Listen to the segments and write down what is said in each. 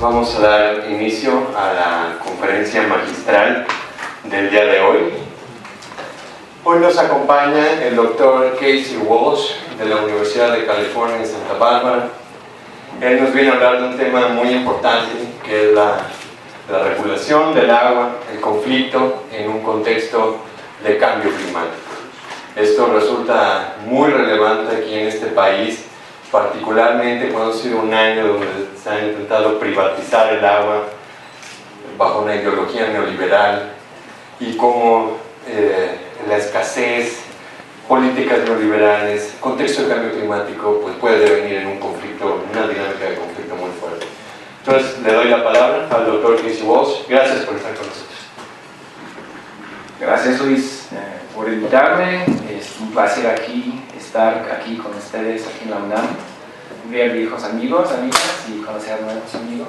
Vamos a dar inicio a la conferencia magistral del día de hoy. Hoy nos acompaña el doctor Casey Walsh de la Universidad de California en Santa Bárbara. Él nos viene a hablar de un tema muy importante, que es la regulación del agua, el conflicto en un contexto de cambio climático. Esto resulta muy relevante aquí en este país, particularmente cuando ha sido un año donde se ha intentado privatizar el agua bajo una ideología neoliberal y como la escasez, políticas neoliberales, contexto de cambio climático, pues puede devenir en un conflicto, una dinámica de conflicto muy fuerte. Entonces le doy la palabra al doctor Casey Walsh. Gracias por estar con nosotros. Gracias, Luis, por invitarme. Es un placer estar aquí con ustedes aquí en la UNAM, ver viejos amigos, amigas y conocer nuevos amigos.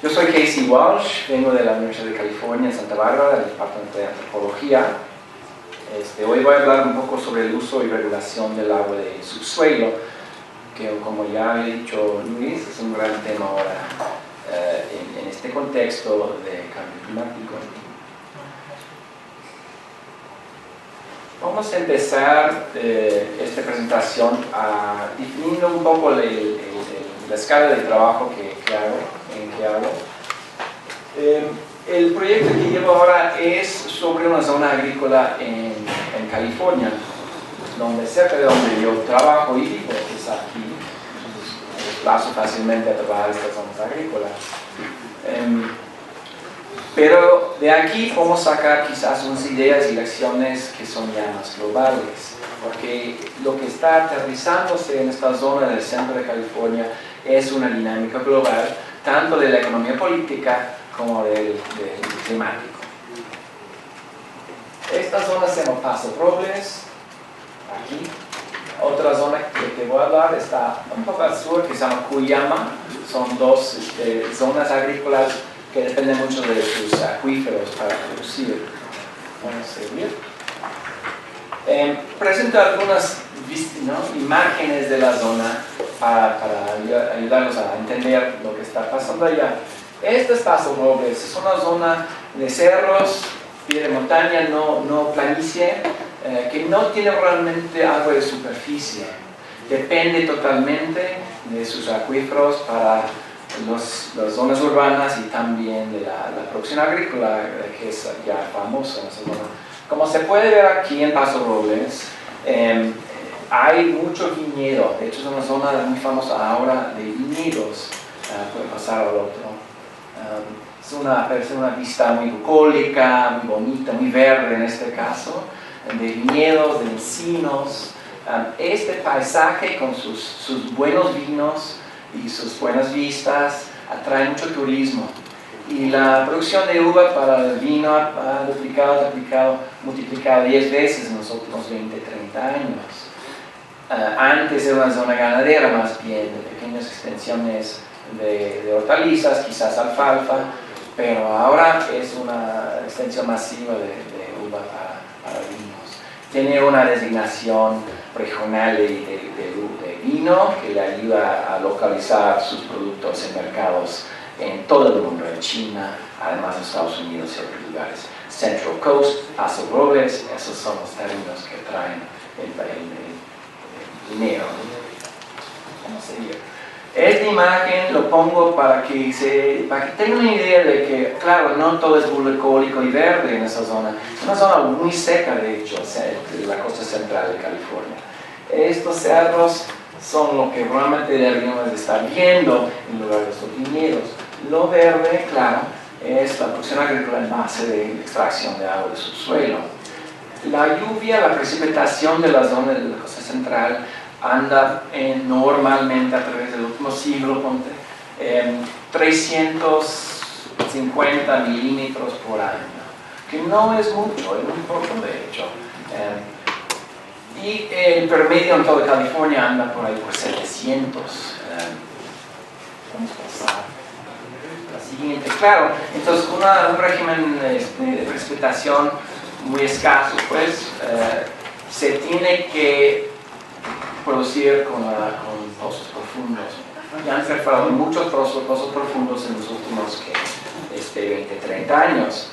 Yo soy Casey Walsh, vengo de la Universidad de California en Santa Bárbara, del Departamento de Antropología. Hoy voy a hablar un poco sobre el uso y regulación del agua de subsuelo, que como ya ha dicho Luis, es un gran tema ahora en este contexto de cambio climático. Vamos a empezar esta presentación definiendo un poco la escala de trabajo que hago. El proyecto que llevo ahora es sobre una zona agrícola en California, cerca de donde yo trabajo y vivo, que es aquí. Me desplazo fácilmente a trabajar estas zonas agrícolas. Pero de aquí podemos sacar quizás unas ideas y lecciones que son ya más globales, porque lo que está aterrizándose en esta zona del centro de California es una dinámica global, tanto de la economía política como del climático. Esta zona se llama Paso Robles, aquí. Otra zona que te voy a hablar está un poco al sur, que se llama Cuyama. Son dos zonas agrícolas que dependen mucho de sus acuíferos para producir. Vamos a seguir. Presento algunas imágenes de la zona para ayudarnos a entender lo que está pasando allá. Este es Paso Robles, es una zona de cerros, pie de montaña, no planicie, que no tiene realmente agua de superficie. Depende totalmente de sus acuíferos para las zonas urbanas y también de la producción agrícola, que es ya famosa en esa zona. Como se puede ver aquí en Paso Robles, hay mucho viñedo. De hecho es una zona muy famosa ahora de viñedos. Puede pasar al otro. Parece una vista muy bucólica, muy bonita, muy verde en este caso, de viñedos, de encinos. Este paisaje con sus buenos vinos y sus buenas vistas atrae mucho turismo. Y la producción de uva para el vino ha multiplicado 10 veces en los últimos 20, 30 años. Antes era una zona ganadera más bien, de pequeñas extensiones de hortalizas, quizás alfalfa, pero ahora es una extensión masiva de uva para vinos. Tiene una designación regional de vino que le ayuda a localizar sus productos en mercados en todo el mundo, en China, además en Estados Unidos y otros lugares. Central Coast, Paso Robles, esos son los términos que traen el dinero. Vamos a seguir. Esta imagen lo pongo para que tengan una idea de que, claro, no todo es bucólico y verde en esa zona. Es una zona muy seca, de hecho, de la costa central de California. Estos cerros son lo que realmente deberíamos estar viendo en lugar de estos viñedos. Lo verde, claro, es la producción agrícola en base de extracción de agua de subsuelo. La lluvia, la precipitación de la zona de la costa central anda normalmente a través del último siglo, 350 milímetros por año, que no es mucho, es muy poco de hecho. Y el promedio en toda California anda por ahí por 700. Vamos a pasar a la siguiente. Claro, entonces un régimen de precipitación muy escaso, pues se tiene que producir con pozos profundos. y han perforado muchos pozos profundos en los últimos 20, 30 años.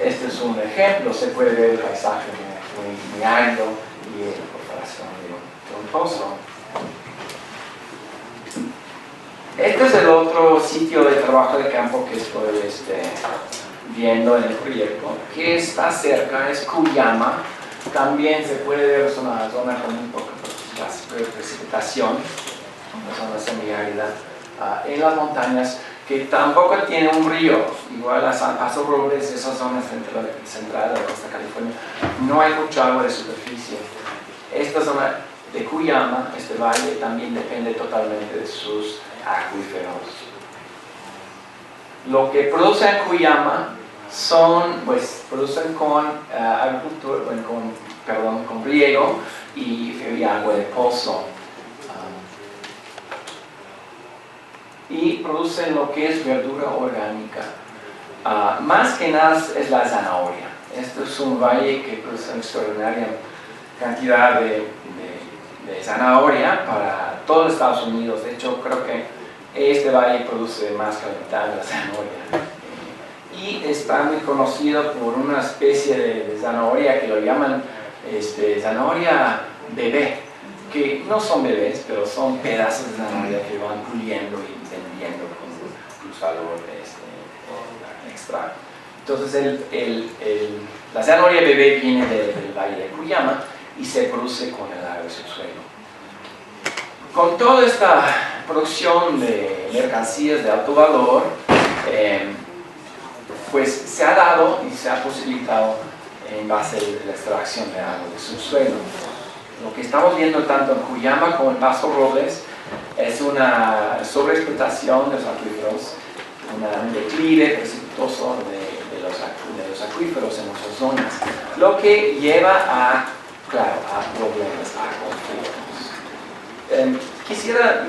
Este es un ejemplo, se puede ver el paisaje muy árido y la perforación de un pozo. Este es el otro sitio de trabajo de campo que estoy viendo en el proyecto, que está cerca, es Cuyama. También se puede ver, es una zona con un poco de precipitación, una zona semiárida en las montañas, que tampoco tiene un río, igual a San Paso Robles, esa zona central de la costa de California, no hay mucha agua de superficie. Esta zona de Cuyama, este valle, también depende totalmente de sus acuíferos. Lo que producen en Cuyama producen con agricultura, con riego y agua de pozo. Y producen lo que es verdura orgánica. Más que nada es la zanahoria. Este es un valle que produce una extraordinaria cantidad de zanahoria para todo Estados Unidos. De hecho, creo que este valle produce más que la mitad de la zanahoria. Y está muy conocido por una especie de zanahoria que lo llaman zanahoria bebé, que no son bebés, pero son pedazos de zanahoria que van puliendo y vendiendo con un valor extra. Entonces la zanahoria bebé viene del valle de Cuyama y se produce con el agua de subsuelo. Con toda esta producción de mercancías de alto valor, pues se ha dado y se ha posibilitado en base a la extracción de agua de subsuelo. Lo que estamos viendo tanto en Cuyama como en Paso Robles es una sobreexplotación de los acuíferos, un declive precipitoso de los acuíferos en nuestras zonas, lo que lleva a problemas, a conflictos. Quisiera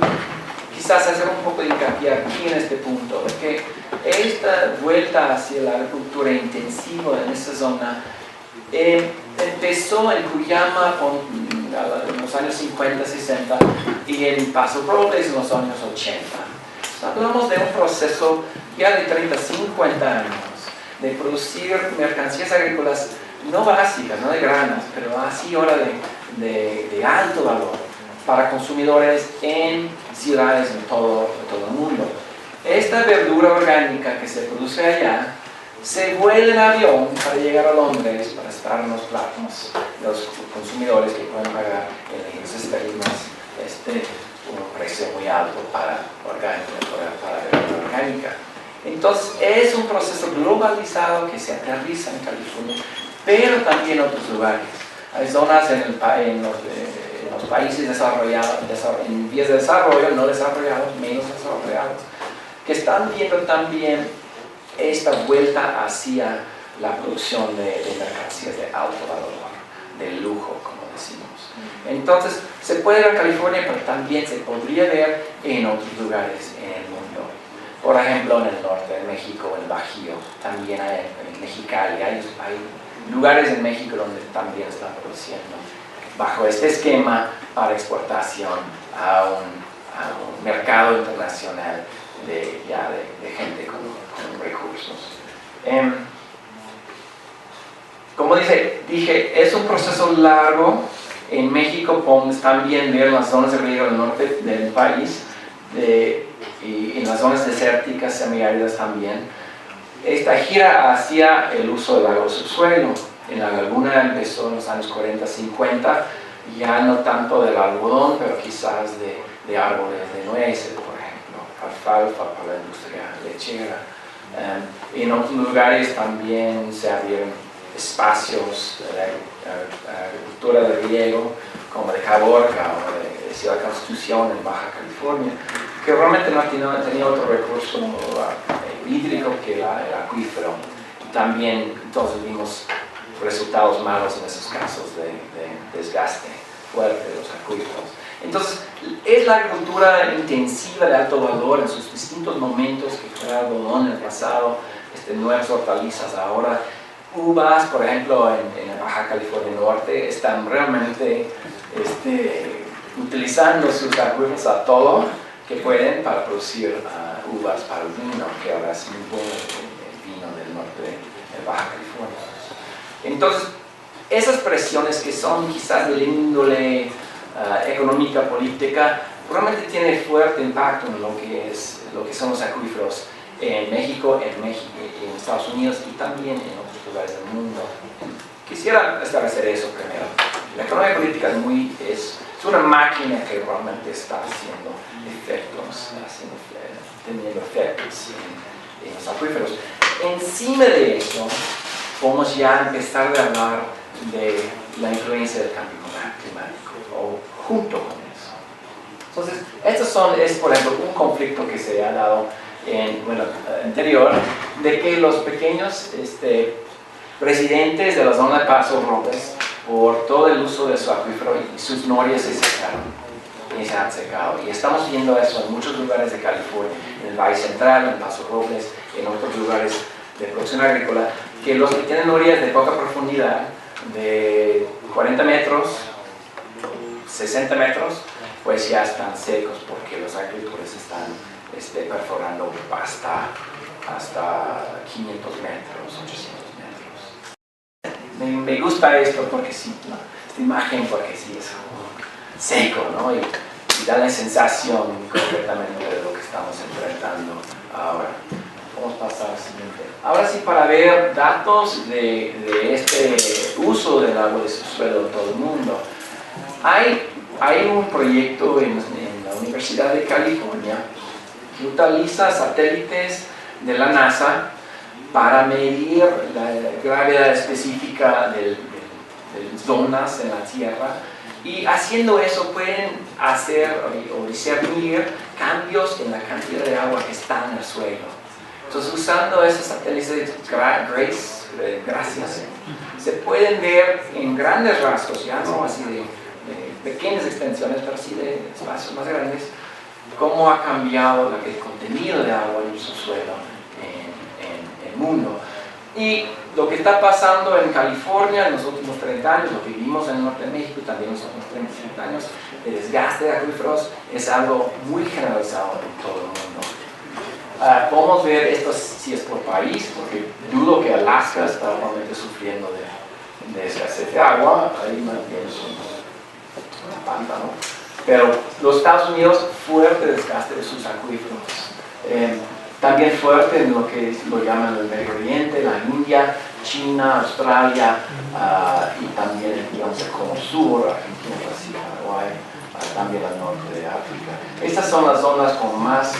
quizás hacer un poco de hincapié aquí en este punto, que esta vuelta hacia la agricultura intensiva en esta zona empezó en Cuyama en los años 50, 60 y en Paso Robles en los años 80. Hablamos de un proceso ya de 30, 50 años de producir mercancías agrícolas no básicas, no de granos, pero así ahora de alto valor para consumidores en ciudades en todo el mundo. Esta verdura orgánica que se produce allá se vuela en avión para llegar a Londres para estar en los platos los consumidores que pueden pagar en esas tarimas un precio muy alto para verdura orgánica. Entonces es un proceso globalizado que se aterriza en California, pero también en otros lugares. Hay zonas en los países desarrollados, en vías de desarrollo, no desarrollados, menos desarrollados, que están viendo también esta vuelta hacia la producción de mercancías de alto valor, de lujo, como decimos. Entonces, se puede ver en California, pero también se podría ver en otros lugares en el mundo. Por ejemplo, en el norte de México, en el Bajío, también hay en Mexicali, hay lugares en México donde también están produciendo bajo este esquema para exportación a un mercado internacional de gente con recursos. Como dije, es un proceso largo. En México podemos también ver las zonas de riego del norte del país y en las zonas desérticas semiáridas también. Esta gira hacia el uso del agua subsuelo. En la laguna empezó en los años 40, 50, ya no tanto del algodón, pero quizás de árboles de nueces, por ejemplo, alfalfa para la industria lechera. En otros lugares también se abrieron espacios de agricultura de riego, como de Caborca o de Ciudad Constitución en Baja California, que realmente no tenía otro recurso hídrico que el acuífero. También entonces vimos resultados malos en esos casos de desgaste fuerte de los acuíferos. Entonces, es la agricultura intensiva de alto valor en sus distintos momentos, que fue algodón en el pasado, nuevas hortalizas ahora. Uvas, por ejemplo, en Baja California Norte, están realmente utilizando sus acuíferos a todo que pueden para producir uvas para el vino, que ahora es muy bueno el vino del norte de Baja California. Entonces, esas presiones que son quizás de índole económica, política, realmente tienen fuerte impacto en lo que son los acuíferos en México, en Estados Unidos y también en otros lugares del mundo. Quisiera establecer eso primero. La economía política es una máquina que realmente está haciendo efectos, teniendo efectos en los acuíferos. Encima de eso, podemos ya empezar a hablar de la influencia del cambio climático, o junto con eso. Entonces, es por ejemplo un conflicto que se ha dado anterior, de que los pequeños residentes de la zona de Paso Robles, por todo el uso de su acuífero y sus norias se secaron y se han secado. Y estamos viendo eso en muchos lugares de California, en el Valle Central, en Paso Robles, en otros lugares de producción agrícola, que los que tienen norias de poca profundidad, de 40 metros, 60 metros, pues ya están secos porque los agricultores están perforando hasta 500 metros, 800 metros. Me gusta esto porque sí, ¿no? Esta imagen porque sí es seco, ¿no? Y da la sensación completamente de lo que estamos enfrentando ahora. Vamos a pasar al siguiente. Ahora sí, para ver datos de este uso del agua de subsuelo en todo el mundo. Hay un proyecto en la Universidad de California que utiliza satélites de la NASA para medir la gravedad específica de zonas en la Tierra, y haciendo eso pueden hacer o discernir cambios en la cantidad de agua que está en el suelo. Entonces, usando esos satélites gracias, se pueden ver en grandes rasgos, ya no así de pequeñas extensiones, pero sí de espacios más grandes, cómo ha cambiado el contenido de agua en el subsuelo en el mundo. Y lo que está pasando en California en los últimos 30 años, lo que vimos en el norte de México también en los últimos 30 años, el desgaste de acuíferos es algo muy generalizado en todo el mundo. Podemos ver esto si es por país, porque dudo que Alaska está realmente sufriendo de escasez de agua, ahí más bien es una pámpano. Pero los Estados Unidos, fuerte desgaste de sus acuíferos. También fuerte en lo que lo llaman el Medio Oriente, la India, China, Australia, y también, digamos, el Cono Sur, Argentina, Brasil, Paraguay, también al norte de África. Estas son las zonas con más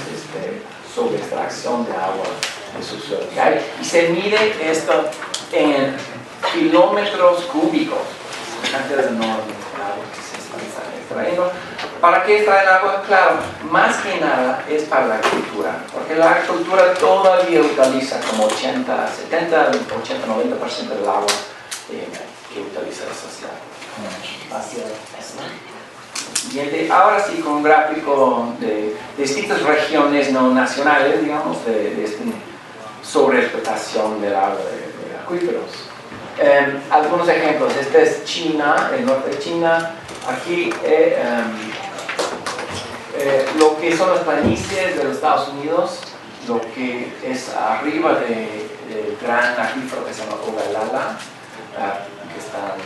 sobre extracción de agua de subsuelo que hay, y se mide esto en kilómetros cúbicos, cantidades enormes de agua que se están extrayendo. ¿Para qué extraen agua? Claro, más que nada es para la agricultura, porque la agricultura todavía utiliza como 80, 70, 80, 90% del agua que utiliza la sociedad. Siguiente, ahora sí, con un gráfico de distintas regiones no nacionales, digamos, de sobreexplotación del agua de acuíferos. Algunos ejemplos, este es China, el norte de China. Aquí lo que son las planicies de los Estados Unidos, lo que es arriba del gran acuífero que se llama Ogallala, que están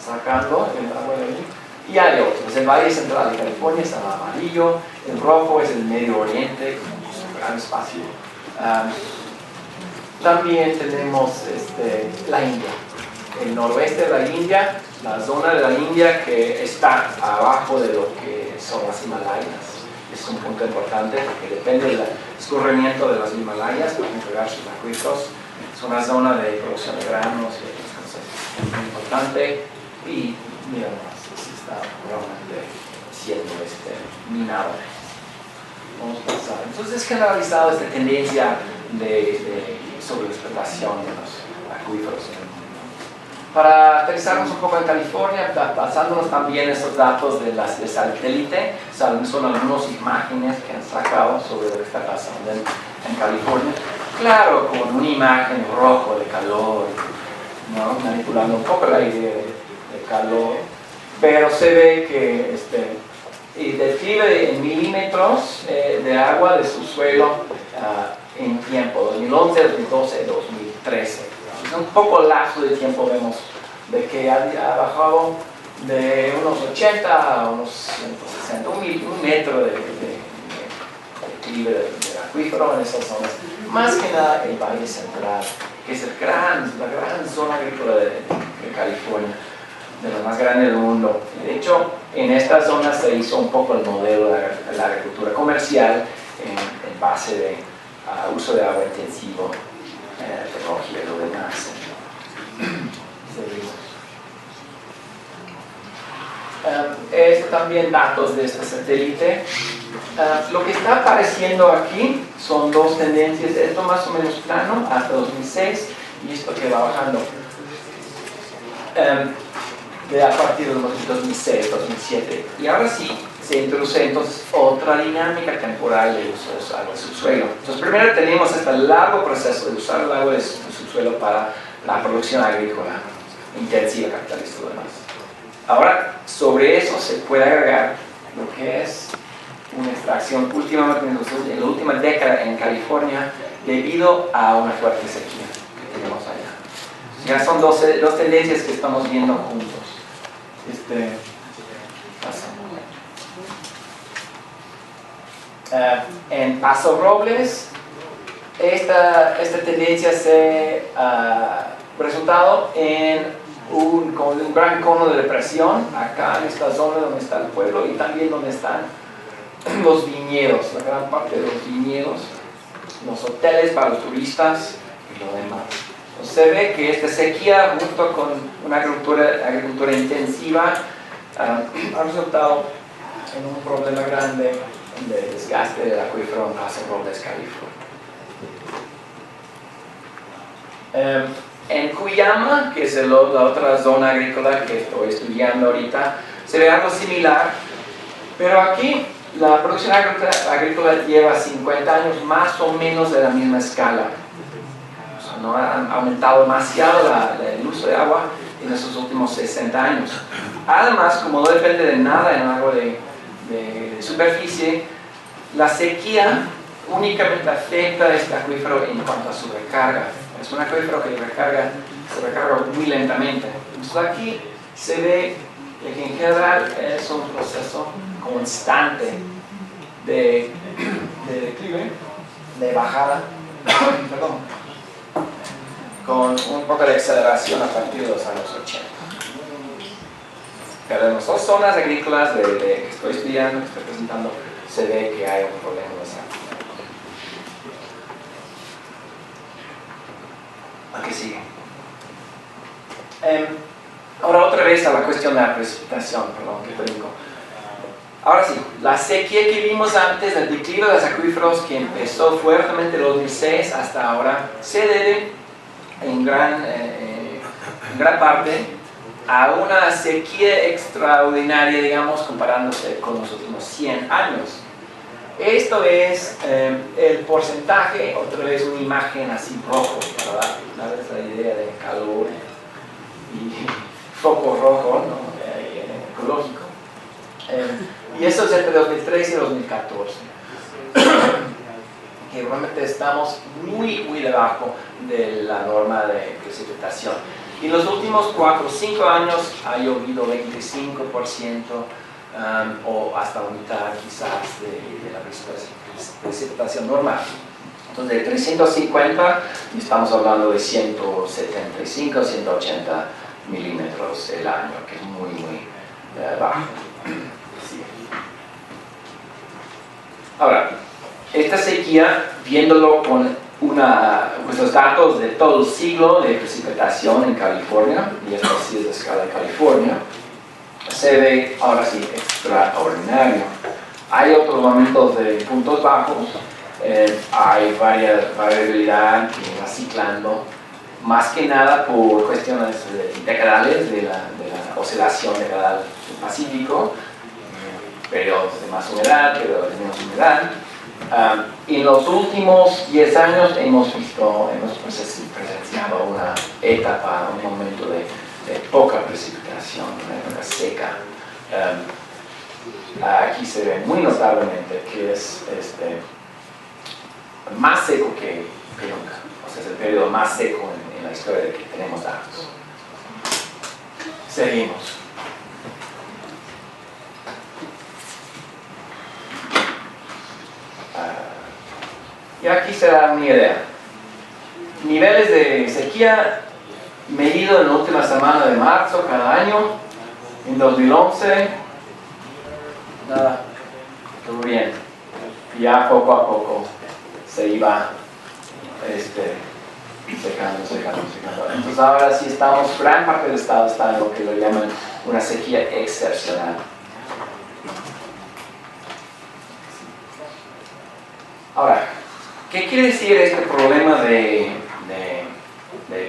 sacando el agua de ahí. Y hay otros, el Valle Central de California es el amarillo, el rojo es el Medio Oriente, es un gran espacio. También tenemos la India, el noroeste de la India, la zona de la India que está abajo de lo que son las Himalayas. Es un punto importante porque depende del escurrimiento de las Himalayas para entregar sus acuíferos. Es una zona de producción de granos y otras cosas muy importante, y miramos, está realmente siendo minado. Vamos a pasar. Entonces es generalizado esta tendencia de sobreexplotación de los acuíferos en el mundo. Para aterrizarnos un poco en California, basándonos también en estos datos de satélite, son algunas imágenes que han sacado sobre lo que está pasando en California. Claro, con una imagen rojo de calor, ¿no? Manipulando un poco la idea de calor, pero se ve que y declive en milímetros de agua de subsuelo en tiempo, 2011, 2012, 2013. Es un poco lapso de tiempo, vemos de que ha bajado de unos 80 a unos 160, un metro de declive del acuífero en esas zonas. Más que nada el Valle Central, que es la gran zona agrícola de California, de la más grande del mundo. De hecho, en esta zona se hizo un poco el modelo de la agricultura comercial en base de uso de agua intensivo, tecnología y lo demás. Seguimos. También datos de este satélite. Lo que está apareciendo aquí son dos tendencias, esto más o menos plano hasta 2006 y esto que va bajando a partir de 2006, 2007. Y ahora sí se introduce entonces otra dinámica temporal de uso de agua de subsuelo. Entonces primero tenemos este largo proceso de usar el agua de subsuelo para la producción agrícola intensiva, capitalista y lo demás. Ahora, sobre eso se puede agregar lo que es una extracción últimamente en la última década en California debido a una fuerte sequía que tenemos allá. Ya son dos tendencias que estamos viendo juntos. En Paso Robles, esta tendencia se ha resultado en un gran cono de depresión acá en esta zona donde está el pueblo y también donde están los viñedos, la gran parte de los viñedos, los hoteles para los turistas y lo demás. Entonces, se ve que esta sequía junto con una agricultura intensiva ha resultado en un problema grande de desgaste del acuífero en Paso Robles, California. En Cuyama, que es la otra zona agrícola que estoy estudiando ahorita, se ve algo similar, pero aquí la producción agrícola lleva 50 años más o menos de la misma escala. O sea, no ha aumentado demasiado el uso de agua en esos últimos 60 años. Además, como no depende de nada en agua de superficie, la sequía únicamente afecta a este acuífero en cuanto a su recarga. Es un acuífero que se recarga muy lentamente. Entonces aquí se ve que en general es un proceso constante de declive, de bajada, perdón, con un poco de aceleración a partir de los años 80. Pero en las dos zonas agrícolas que estoy estudiando, que estoy presentando, se ve que hay un problema de esa. ¿Qué sigue? Ahora otra vez a la cuestión de la precipitación, perdón, que brinco. Ahora sí, la sequía que vimos antes, el declive de los acuíferos que empezó fuertemente en 2006 hasta ahora, se debe en gran parte a una sequía extraordinaria, digamos, comparándose con los últimos 100 años. Esto es el porcentaje, otra vez una imagen así rojo, para darles la idea de calor y foco rojo, ¿no? Ecológico. Y eso es entre 2013 y 2014. Que realmente estamos muy debajo de la norma de precipitación. Y en los últimos 4 o 5 años ha llovido 25%. O hasta la mitad quizás de la precipitación normal. Entonces de 350 estamos hablando de 175, 180 milímetros el año, que es muy bajo. Sí. Ahora, esta sequía, viéndolo con los datos de todo el siglo de precipitación en California, y esto sí es la escala de California, se ve ahora sí extraordinario. Hay otros momentos de puntos bajos, hay variabilidad que va ciclando, más que nada por cuestiones decadales de la oscilación decadal del Pacífico, periodos de más humedad, periodos de menos humedad. En los últimos 10 años hemos presenciado una etapa, un momento de poca precipitación, una época seca. aquí se ve muy notablemente que es más seco que nunca. O sea, es el periodo más seco en la historia de que tenemos datos. Seguimos. Y aquí se da una idea. Niveles de sequía medido en la última semana de marzo cada año. En 2011, nada, todo bien. Ya poco a poco se iba secando. Entonces ahora sí estamos, gran parte del estado está en lo que lo llaman una sequía excepcional. Ahora, ¿qué quiere decir este problema de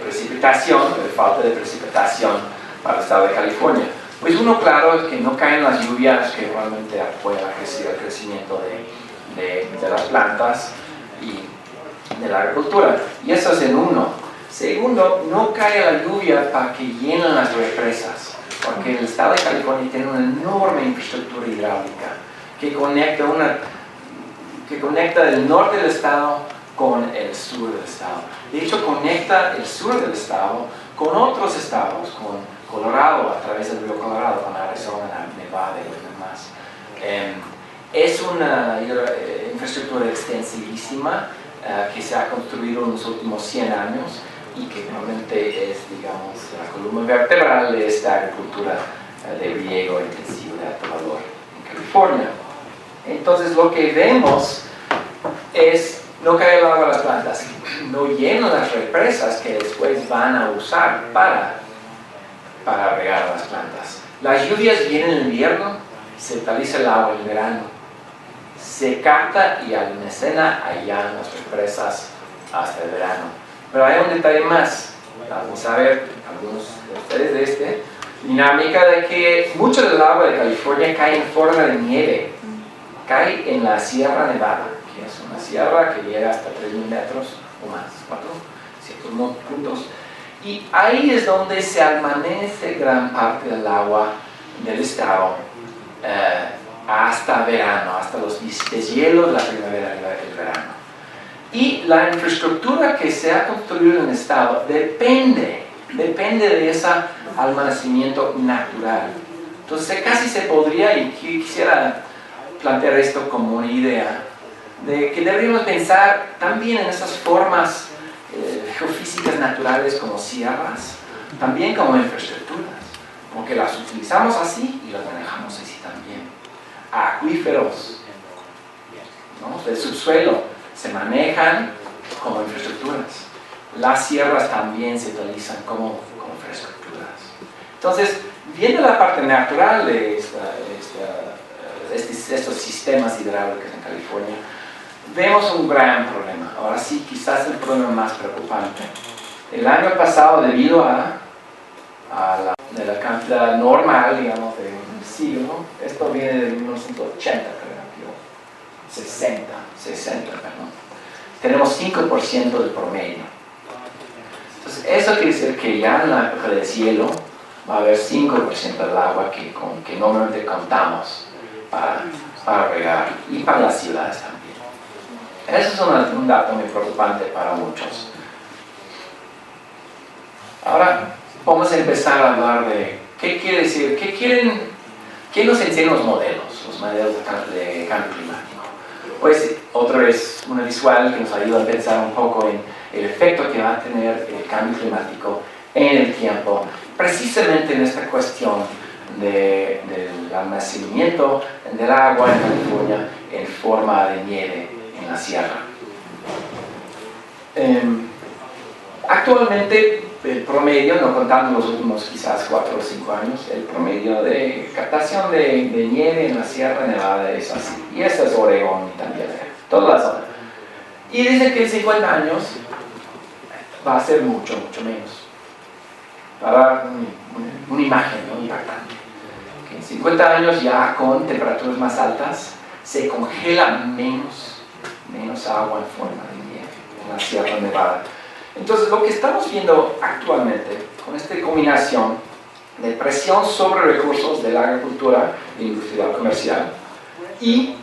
precipitación, de falta de precipitación para el estado de California? Pues uno, claro, es que no caen las lluvias que realmente apoyan el crecimiento de las plantas y de la agricultura. Y eso es en uno. Segundo, no cae la lluvia para que llenen las represas, porque el estado de California tiene una enorme infraestructura hidráulica que conecta el norte del estado con el sur del estado. De hecho, conecta el sur del estado con otros estados, con Colorado, a través del río Colorado, con Arizona, Nevada y los demás. Es una infraestructura extensísima que se ha construido en los últimos 100 años y que realmente es, digamos, la columna vertebral de esta agricultura de riego intensivo de alto valor en California. Entonces lo que vemos es, no cae el agua a las plantas, no llenan las represas que después van a usar para regar las plantas. Las lluvias vienen en invierno, se utiliza el agua en verano, se capta y almacena allá en las represas hasta el verano. Pero hay un detalle más, vamos a ver algunos de ustedes de dinámica de que mucho del agua de California cae en forma de nieve, cae en la Sierra Nevada, que es una sierra que llega hasta 3.000 metros o más, 4, ciertos puntos. Y ahí es donde se almacenase gran parte del agua del estado hasta verano, hasta los deshielos de la primavera y el verano. Y la infraestructura que se ha construido en el estado depende de ese almacenamiento natural. Entonces casi se podría, y quisiera plantear esto como una idea, de que deberíamos pensar también en esas formas geofísicas naturales como sierras, también como infraestructuras, porque las utilizamos así y las manejamos así también. Acuíferos, ¿no?, del subsuelo se manejan como infraestructuras. Las sierras también se utilizan como infraestructuras. Entonces, viendo la parte natural de estos sistemas hidráulicos en California, vemos un gran problema. Ahora sí, quizás el problema más preocupante. El año pasado, debido a la cantidad normal, digamos, de un siglo, esto viene de 1980, creo, 60, perdón. Tenemos 5% del promedio. Entonces, eso quiere decir que ya en la época del cielo va a haber 5% del agua que normalmente contamos para regar, y para las ciudades también. Eso es un dato muy preocupante para muchos. Ahora vamos a empezar a hablar de qué quiere decir, qué nos enseñan los modelos de cambio climático. Pues otra vez una visual que nos ayuda a pensar un poco en el efecto que va a tener el cambio climático en el tiempo, precisamente en esta cuestión del almacenamiento del agua en California en forma de nieve en la sierra. Actualmente el promedio, no contando los últimos quizás 4 o 5 años, el promedio de captación de nieve en la Sierra Nevada es así. Y esta es Oregón y también toda la zona. Y dice que en 50 años va a ser mucho menos. Para dar una imagen, ¿no?, impactante. Que en 50 años ya con temperaturas más altas se congela menos agua en forma de nieve en la Sierra Nevada. Entonces lo que estamos viendo actualmente con esta combinación de presión sobre recursos de la agricultura industrial comercial y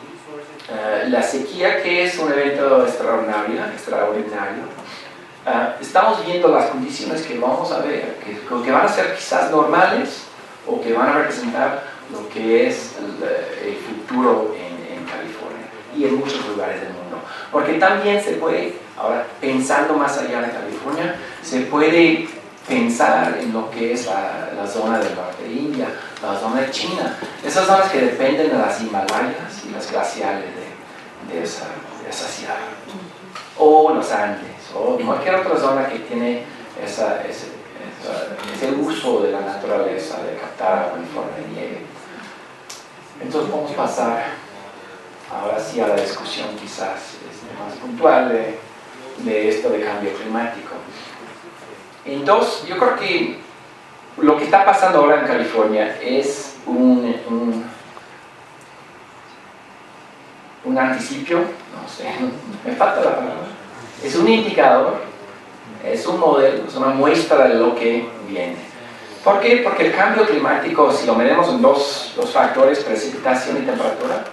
la sequía, que es un evento extraordinario. Estamos viendo las condiciones que vamos a ver, que van a ser quizás normales o que van a representar lo que es el futuro en California y en muchos lugares del mundo. Porque también se puede, ahora pensando más allá de California, se puede pensar en lo que es la zona del norte de India, la zona de China, esas zonas que dependen de las Himalayas y las glaciales de esa ciudad, o los Andes, o cualquier otra zona que tiene ese uso de la naturaleza, de captar agua en forma de nieve. Entonces vamos a pasar ahora sí a la discusión quizás más puntual de esto de cambio climático. Entonces, yo creo que lo que está pasando ahora en California es un anticipio, no sé, me falta la palabra, es un indicador, es un modelo, es una muestra de lo que viene. ¿Por qué? Porque el cambio climático, si lo medimos en dos factores, precipitación y temperatura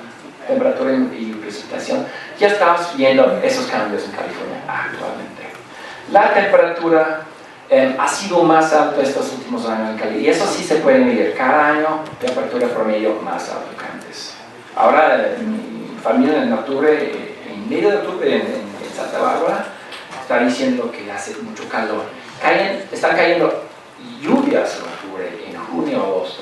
y precipitación, ya estamos viendo esos cambios en California actualmente. La temperatura ha sido más alta estos últimos años en Cali, y eso sí se puede medir cada año, temperatura promedio más alta que antes. Ahora, mi familia en octubre, en medio de octubre en Santa Bárbara, está diciendo que hace mucho calor. Están cayendo lluvias en octubre, en junio, agosto.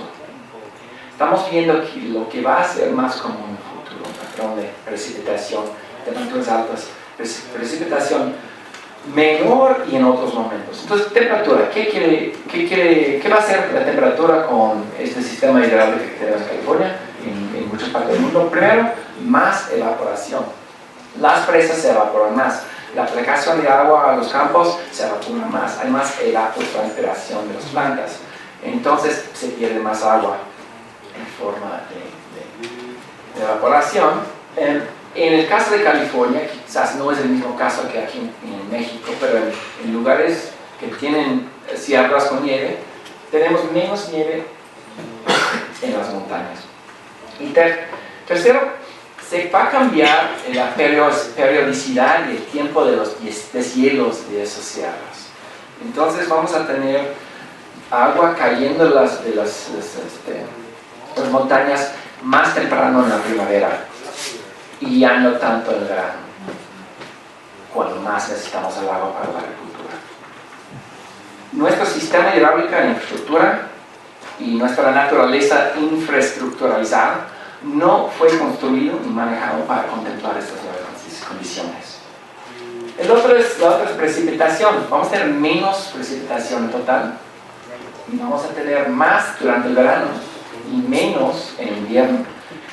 Estamos viendo que lo que va a ser más común en el futuro, un patrón de precipitación, temperaturas altas, precipitación menor y en otros momentos. Entonces, temperatura, ¿qué va a hacer la temperatura con este sistema hidráulico que tenemos en California, en muchas partes del mundo? Primero, más evaporación. Las presas se evaporan más. La aplicación de agua a los campos se evapora más. Hay más evapotranspiración de las plantas. Entonces, se pierde más agua en forma de evaporación. En el caso de California, quizás no es el mismo caso que aquí en México, pero en lugares que tienen sierras con nieve, tenemos menos nieve en las montañas. Y tercero, se va a cambiar la periodicidad y el tiempo de los deshielos de esas sierras. Entonces vamos a tener agua cayendo de las montañas más temprano en la primavera y ya no tanto en el verano, cuando más necesitamos el agua para la agricultura. Nuestro sistema hidráulico en infraestructura y nuestra naturaleza infraestructuralizada no fue construido ni manejado para contemplar estas condiciones. La otra es precipitación. Vamos a tener menos precipitación en total y vamos a tener más durante el verano y menos en invierno.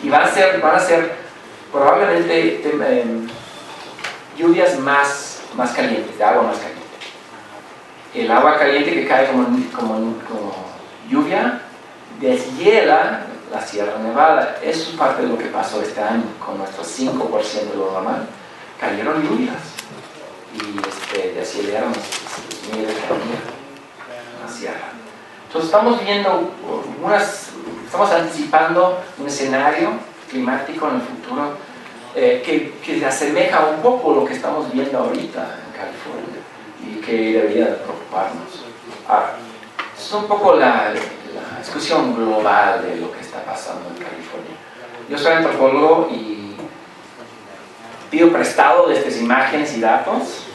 Y van a ser probablemente lluvias más calientes, de agua más caliente. El agua caliente que cae como lluvia deshiela la Sierra Nevada. Eso es parte de lo que pasó este año con nuestro 5% de lo normal. Cayeron lluvias y deshielaron los nieves que había en la sierra. Entonces estamos anticipando un escenario climático en el futuro que se asemeja un poco a lo que estamos viendo ahorita en California y que debería preocuparnos. Ahora, es un poco la discusión global de lo que está pasando en California. Yo soy antropólogo y pido prestado de estas imágenes y datos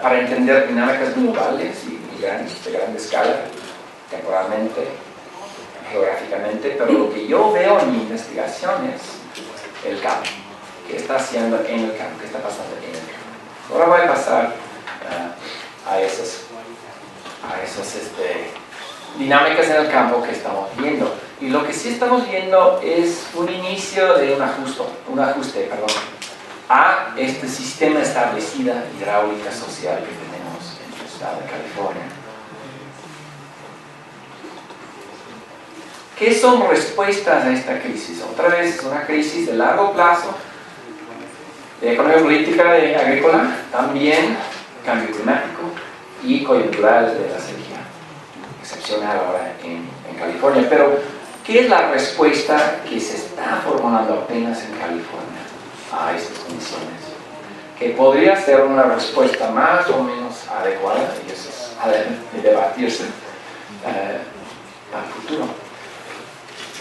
para entender dinámicas globales y de gran escala, temporalmente, geográficamente, pero lo que yo veo en mi investigación es el cambio. ¿Qué está haciendo en el campo? ¿Qué está pasando en el campo? Ahora voy a pasar a esas dinámicas en el campo que estamos viendo. Y lo que sí estamos viendo es un inicio de un ajuste a este sistema establecido hidráulica social que tenemos en el estado de California. ¿Qué son respuestas a esta crisis? Otra vez es una crisis de largo plazo, de economía política, de agrícola, también cambio climático y coyuntural de la sequía. excepcional ahora en California. Pero, ¿qué es la respuesta que se está formulando apenas en California a estas condiciones? Que podría ser una respuesta más o menos adecuada, y eso es de debatirse al futuro.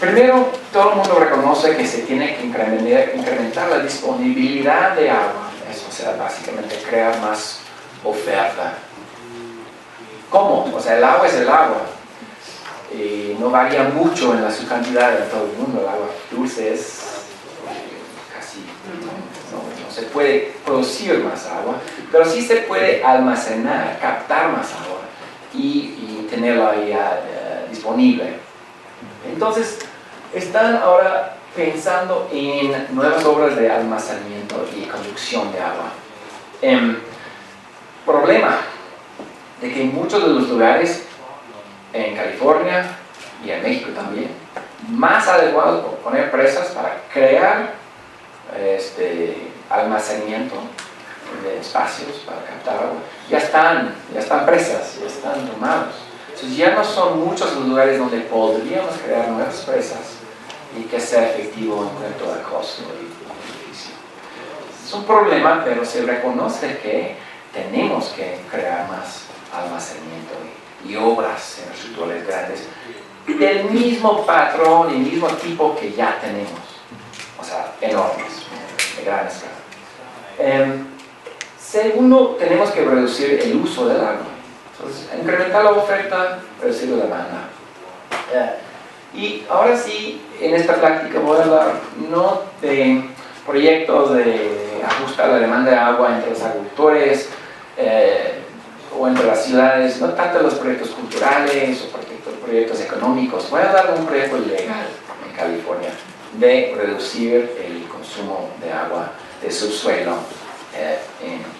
Primero, todo el mundo reconoce que se tiene que incrementar la disponibilidad de agua. Eso, o sea, básicamente crear más oferta. ¿Cómo? O sea, el agua es el agua. Y no varía mucho en su cantidad en todo el mundo. El agua dulce es casi... No se puede producir más agua, pero sí se puede almacenar, captar más agua y tenerla ahí disponible. Entonces, están ahora pensando en nuevas obras de almacenamiento y conducción de agua. Problema de que en muchos de los lugares, en California y en México también, más adecuados por poner presas para crear almacenamiento de espacios para captar agua, ya están presas, ya están tomados. Entonces ya no son muchos los lugares donde podríamos crear nuevas presas y que sea efectivo en cuanto a costo y beneficio. Es un problema, pero se reconoce que tenemos que crear más almacenamiento y obras infraestructurales grandes del mismo patrón y mismo tipo que ya tenemos, o sea, enormes, de gran escala. Segundo, tenemos que reducir el uso del agua. Entonces, incrementar la oferta, reducir la demanda. Y ahora sí, en esta práctica voy a hablar no de proyectos de ajustar la demanda de agua entre los agricultores o entre las ciudades, no tanto los proyectos culturales o proyectos económicos. Voy a hablar de un proyecto legal en California de reducir el consumo de agua de subsuelo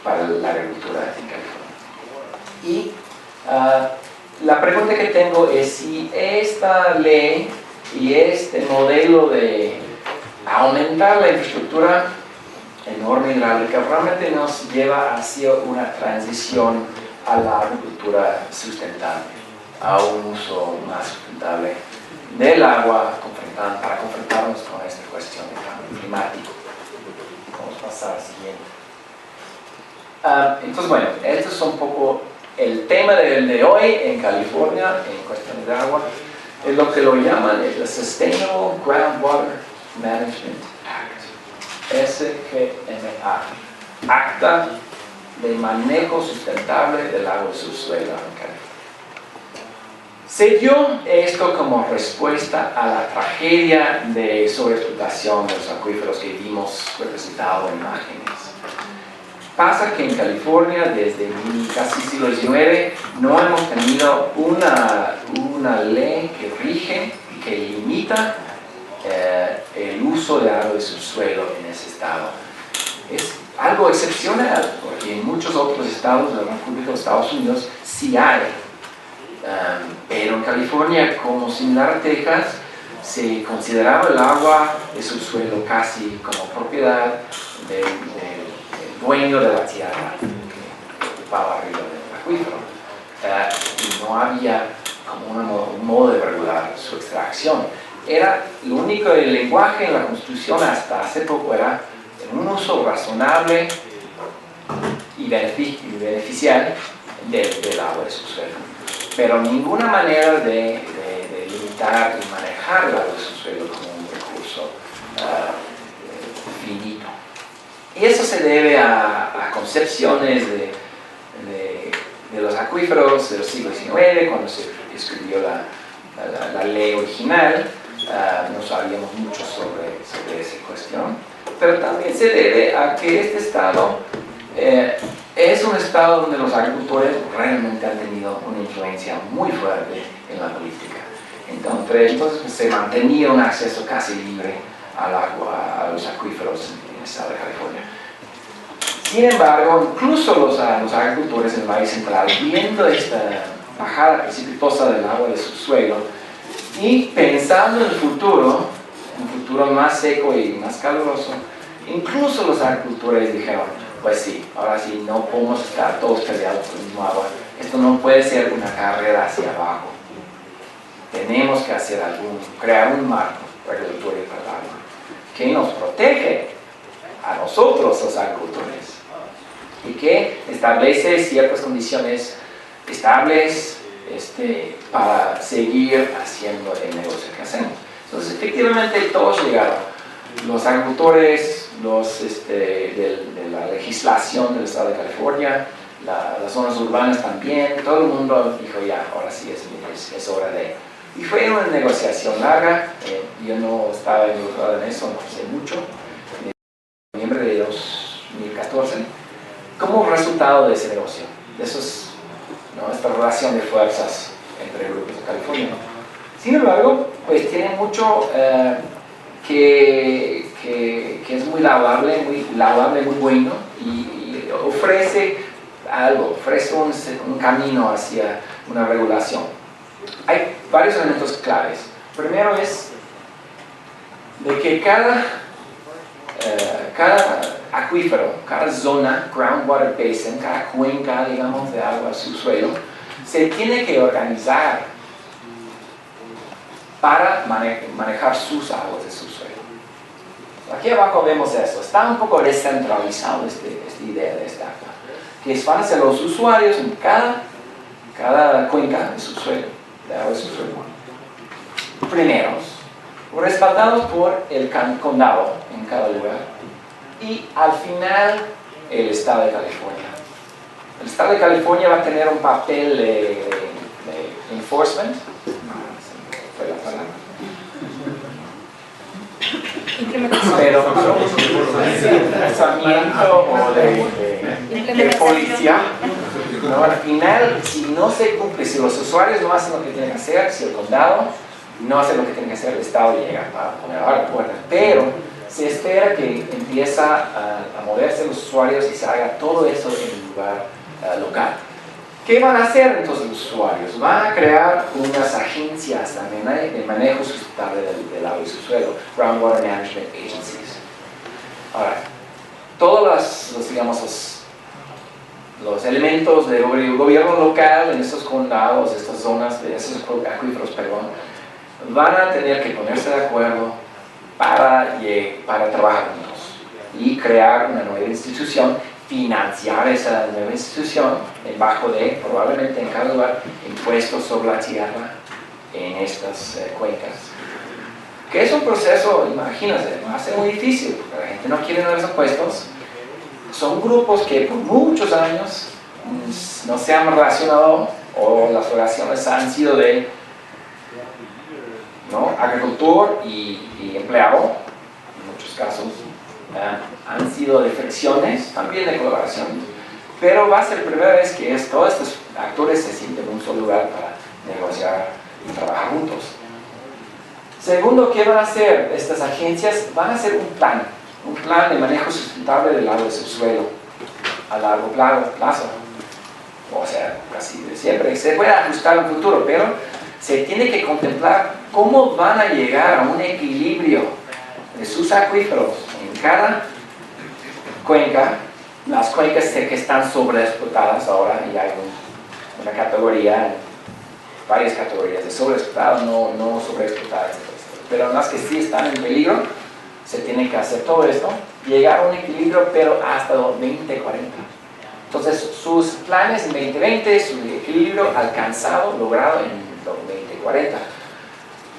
para la agricultura en California. Y la pregunta que tengo es si esta ley y este modelo de aumentar la infraestructura enorme hidráulica realmente nos lleva hacia una transición a la agricultura sustentable, a un uso más sustentable del agua para confrontarnos con esta cuestión de cambio climático. Vamos a pasar al siguiente. Entonces, bueno, esto es un poco el tema de hoy en California en cuestiones de agua. Es lo que lo llaman el Sustainable Groundwater Management Act, SGMA, Acta de Manejo Sustentable del Agua de Subsuelo en California. Se dio esto como respuesta a la tragedia de sobreexplotación de los acuíferos que vimos representado en imágenes. Pasa que en California, desde casi siglo XIX, no hemos tenido una ley que rige y que limita el uso de agua de subsuelo en ese estado. Es algo excepcional, porque en muchos otros estados de la República de los Estados Unidos sí hay. Pero en California, como similar a Texas, se consideraba el agua de subsuelo casi como propiedad del dueño de la tierra que ocupaba arriba del acuífero. Y no había como un modo de regular su extracción. Era lo único del lenguaje en la Constitución hasta hace poco era un uso razonable y beneficial del agua de subsuelo, pero ninguna manera de limitar y manejar el agua de subsuelo como un recurso finito. Y eso se debe a concepciones de los acuíferos del siglo XIX, cuando se escribió la ley original. No sabíamos mucho sobre esa cuestión, pero también se debe a que este estado es un estado donde los agricultores realmente han tenido una influencia muy fuerte en la política. Entonces pues, se mantenía un acceso casi libre al agua, a los acuíferos en el estado de California. Sin embargo, incluso los agricultores en el Valle Central, viendo esta bajada precipitosa del agua de subsuelo y pensando en el futuro, un futuro más seco y más caluroso, incluso los agricultores dijeron, pues sí, ahora sí, no podemos estar todos peleados por el mismo agua. Esto no puede ser una carrera hacia abajo. tenemos que hacer crear un marco regulatorio para el agua que nos protege a nosotros, los agricultores, y que establece ciertas condiciones estables para seguir haciendo el negocio que hacemos. Entonces, efectivamente, todos llegaron. Los agricultores, de la legislación del estado de California, las zonas urbanas también, todo el mundo dijo ya, ahora sí es hora de... Y fue una negociación larga, yo no estaba involucrado en eso, no sé mucho, en noviembre de 2014, como resultado de ese negocio, de esta relación de fuerzas entre grupos de California. Sin embargo, pues tiene mucho que es muy laudable, muy bueno, y ofrece algo, ofrece un camino hacia una regulación. Hay varios elementos claves. Primero es de que cada acuífero, cada zona, groundwater basin, cada cuenca, digamos, de agua subsuelo, se tiene que organizar para manejar sus aguas de subsuelo. Aquí abajo vemos eso. Está un poco descentralizado esta idea de esta agua, que van a ser los usuarios en cada cuenca de subsuelo, de agua de subsuelo. Primeros, respaldados por el condado en cada lugar, y al final el estado de California. El estado de California va a tener un papel de enforcement, fue la palabra, pero o de policía. No, al final, si no se cumple, si los usuarios no hacen lo que tienen que hacer, si el condado no hace lo que tiene que hacer, el estado llega a poner a la puerta. Pero se espera que empiece a moverse los usuarios y se haga todo eso en un lugar local. ¿Qué van a hacer entonces los usuarios? Van a crear unas agencias también de manejo sustentable del agua y subsuelo, Groundwater Management Agencies. Ahora, todos los elementos del gobierno local en estos condados, estas zonas, de esos acuíferos, van a tener que ponerse de acuerdo para trabajar juntos y crear una nueva institución, financiar esa nueva institución bajo de, probablemente en cada lugar, impuestos sobre la tierra en estas cuencas. Que es un proceso, imagínense, va a ser muy difícil, porque la gente no quiere nuevos impuestos. Son grupos que por muchos años no se han relacionado, o las relaciones han sido de agricultor y empleado, en muchos casos. Han sido de fricciones, también de colaboración, pero va a ser la primera vez que todos estos actores se sienten en un solo lugar para negociar y trabajar juntos. Segundo, ¿qué van a hacer? Estas agencias van a hacer un plan de manejo sustentable del agua de subsuelo a largo plazo. O sea, casi de siempre. Se puede ajustar en el futuro, pero se tiene que contemplar cómo van a llegar a un equilibrio de sus acuíferos en cada cuenca. Las cuencas que están sobreexplotadas ahora, y hay una categoría, varias categorías de sobreexplotadas, no sobreexplotadas, pero las que sí están en peligro, se tiene que hacer todo esto, llegar a un equilibrio, pero hasta 2040. Entonces, sus planes en 2020, su equilibrio alcanzado, logrado en 2040.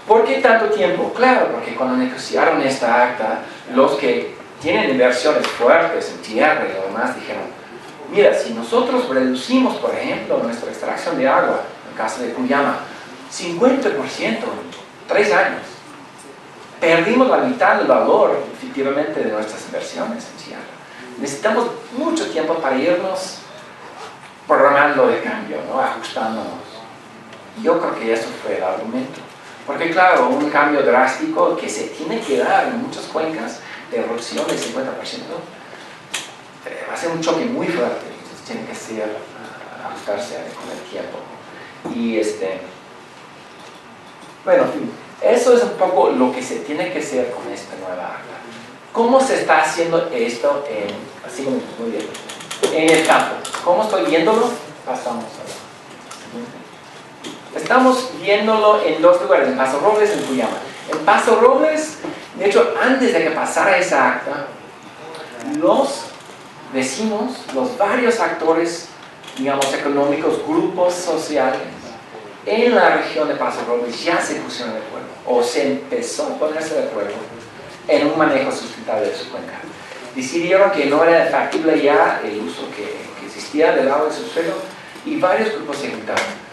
¿Por qué tanto tiempo? Claro, porque cuando negociaron esta acta, los que tienen inversiones fuertes en tierra y lo demás dijeron, mira, si nosotros reducimos, por ejemplo, nuestra extracción de agua, en el caso de Cuyama, 50% en 3 años, perdimos la mitad del valor, efectivamente, de nuestras inversiones en tierra. Necesitamos mucho tiempo para irnos programando de cambio, ajustándonos. Yo creo que eso fue el argumento. Porque claro, un cambio drástico que se tiene que dar en muchas cuencas de erupción del 50%, va a ser un choque muy fuerte. Entonces tiene que ser ajustarse con el tiempo. Y bueno, en fin, eso es un poco lo que se tiene que hacer con esta nueva acta. ¿Cómo se está haciendo esto muy bien, en el campo? ¿Cómo estoy viéndolo? Pasamos a la. estamos viéndolo en dos lugares, en Paso Robles y en Cuyama. En Paso Robles, de hecho, antes de que pasara esa acta, los vecinos, los varios actores, digamos, económicos, grupos sociales, en la región de Paso Robles ya se pusieron de acuerdo, o se empezó a ponerse de acuerdo en un manejo sustentable de su cuenca. Decidieron que no era factible ya el uso que existía del agua del subsuelo y varios grupos se juntaron.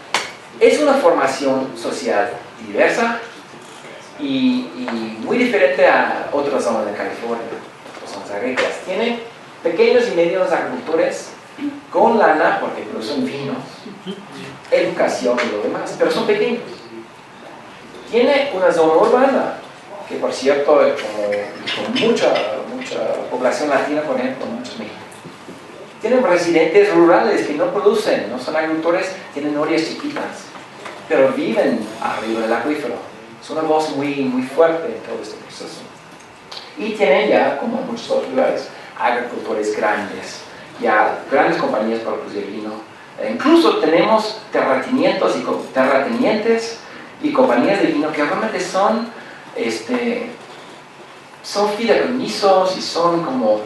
Es una formación social diversa y muy diferente a otras zonas de California, zonas agrícolas. Tiene pequeños y medios agricultores con lana, porque producen vinos, educación y lo demás, pero son pequeños. Tiene una zona urbana, que por cierto, con mucha población latina, por ejemplo, muchos mexicanos. Tienen residentes rurales que no producen, no son agricultores, tienen orillas chiquitas, pero viven arriba del acuífero. Es una voz muy fuerte en todo este proceso. Y tienen ya, como en muchos otros lugares, agricultores grandes, ya grandes compañías para producir vino. Incluso tenemos terratenientes y compañías de vino que realmente son fideicomisos y son como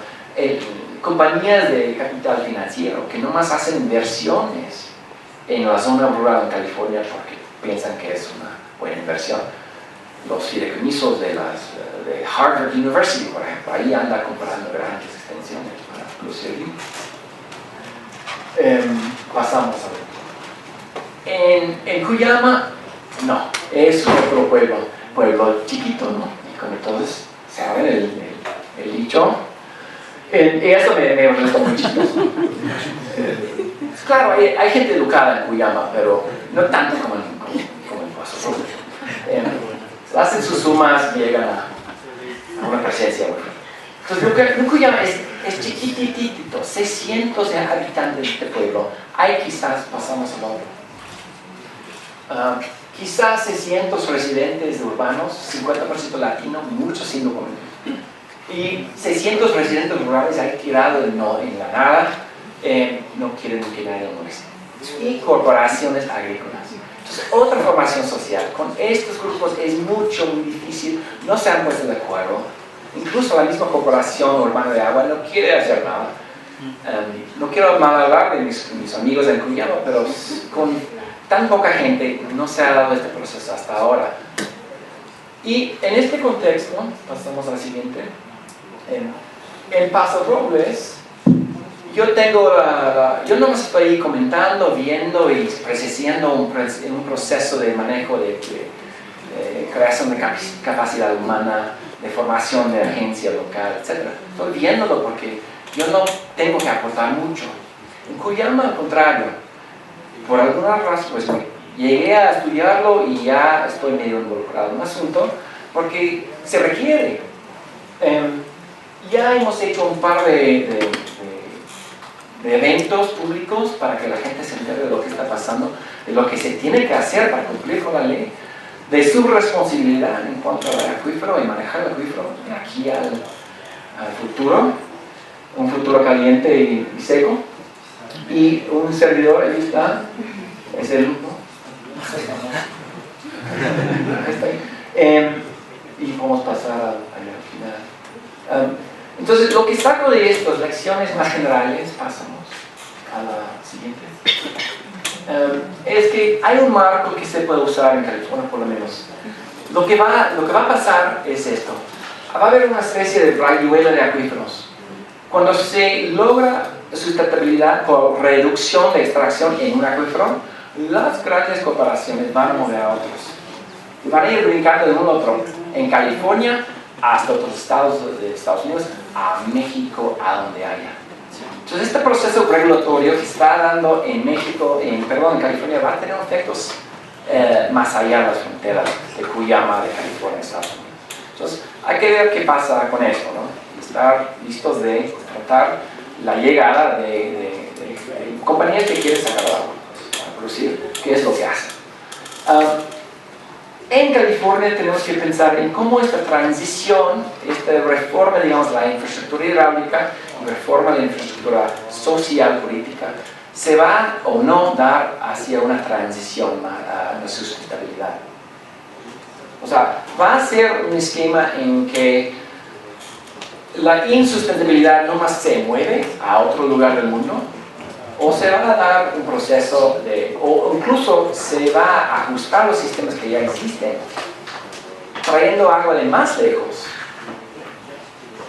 compañías de capital financiero que nomás hacen inversiones en la zona rural de California porque piensan que es una buena inversión. Los fideicomisos de Harvard University, por ejemplo, ahí anda comprando grandes extensiones para producir vino. Pasamos a ver. En Cuyama, no, es otro pueblo chiquito, ¿no? Y como todos saben el dicho, y eso me resulta muy chistoso. Claro, hay gente educada en Cuyama, pero no tanto como en Paso Robles. Hacen sus sumas y llegan a una presencia muy fuerte. Entonces, Cuyama es chiquititito, 600 habitantes de este pueblo. Ahí quizás pasamos al otro. Quizás 600 residentes urbanos, 50% latino, muchos indocumentarios. Y 600 residentes rurales ahí tirados en la nada, no quieren que nadie lo moleste. Y corporaciones agrícolas. Entonces, otra formación social. Con estos grupos es muy difícil, no se han puesto de acuerdo. Incluso la misma corporación urbana de agua no quiere hacer nada. No quiero mal hablar de mis amigos en Cuyama, pero con tan poca gente no se ha dado este proceso hasta ahora. Y en este contexto, pasamos al siguiente. En Paso Robles, yo no me estoy comentando, viendo y presenciando un proceso de manejo de creación de capacidad humana, de formación de agencia local, etc. Estoy viéndolo porque yo no tengo que aportar mucho. En Cuyama, al contrario, por alguna razón, pues llegué a estudiarlo y ya estoy medio involucrado en un asunto porque se requiere. Ya hemos hecho un par de eventos públicos para que la gente se entere de lo que está pasando, de lo que se tiene que hacer para cumplir con la ley, de su responsabilidad en cuanto al acuífero y manejar el acuífero de aquí al futuro, un futuro caliente y seco. Y un servidor, ahí está, es el uno. Y vamos a pasar al final. Entonces, lo que saco de estas lecciones más generales, pasamos a la siguiente, es que hay un marco que se puede usar en California, por lo menos. Lo que va a pasar es esto. Va a haber una especie de rayuela de acuíferos. Cuando se logra sustentabilidad por reducción de extracción en un acuífero, las grandes corporaciones van a mover a otros. Y van a ir brincando de uno a otro. En California, hasta otros estados de Estados Unidos, a México, a donde haya. Entonces, este proceso regulatorio que se está dando en California, va a tener efectos más allá de las fronteras de Cuyama, de California, Estados Unidos. Entonces, hay que ver qué pasa con esto, ¿no? Estar listos de tratar la llegada de compañías que quieren sacar agua para producir, qué es lo que hacen. En California tenemos que pensar en cómo esta transición, esta reforma, digamos, la infraestructura hidráulica, reforma de la infraestructura social, política, se va o no dar hacia una transición a la sustentabilidad. O sea, va a ser un esquema en que la insustentabilidad no más se mueve a otro lugar del mundo, o se va a dar un proceso o incluso se va a ajustar los sistemas que ya existen, trayendo agua de más lejos,